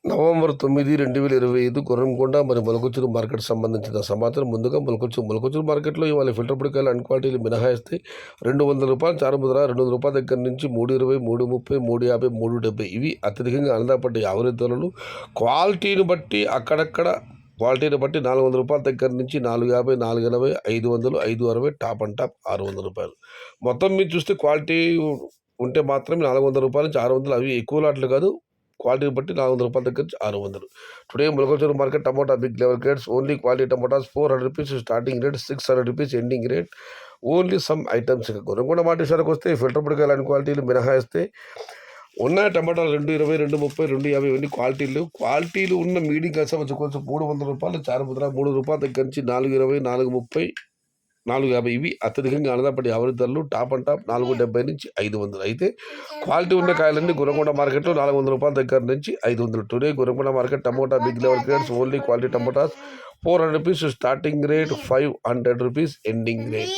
November 9, 2025 Gurramkonda మరియు మొలకొచ్చురు market సంబంధించిన సమాచారం. ముందుగా మొలకొచ్చురు మార్కెట్లో ఇవాళ ఫిల్టర్ పొడికాయలు అన్ని క్వాలిటీలు మినహాయిస్తే ₹200 చారుముద్ర, ₹200 దగ్గర నుంచి ₹320, ₹330, ₹350, ₹370 ఇవి అత్యధికంగా ఆనందపడ్డ యావరేజ్ ధరలు. క్వాలిటీని బట్టి అక్కడక్కడ ₹400 దగ్గర నుంచి ₹450, ₹480, ₹500, ₹560, టాప్ అండ్ టాప్ ₹600. మొత్తం మీద చూస్తే క్వాలిటీ ఉంటే మాత్రమే ₹400 నుంచి ₹600. అవి ఎక్కువ లాట్లు కాదు, క్వాలిటీని బట్టి ₹400 దగ్గర నుంచి ₹600. టుడే మొలకొచ్చూరు market tomato big level grades only quality tomatoes ₹400 starting rate, ₹600 ending rate. Only some items. Gurramkonda మాట విషయానికి వస్తే ఫిల్టర్ పొడికాయలు అన్ని క్వాలిటీలు మినహాయిస్తే ఉన్న టమాటాలు ₹220, ₹230, ₹250 ఇవన్నీ క్వాలిటీలు ఉన్న మీడియం కసవచ్చు కొంచెం ₹300 చారుముద్ర, ₹3 దగ్గర నుంచి ₹420, ₹430, ₹450 ఇవి అత్యధికంగా ఆనందపడి యావరేజ్ ధరలు. టాప్ అండ్ టాప్ ₹470 నుంచి ₹500. అయితే క్వాలిటీ ఉన్న కాయలన్నీ గురంకొండ మార్కెట్లో ₹400 దగ్గర నుంచి ₹500. Today Gurramkonda market tomato big level grades only quality tomatoes ₹400 starting rate, ₹500 ending rate.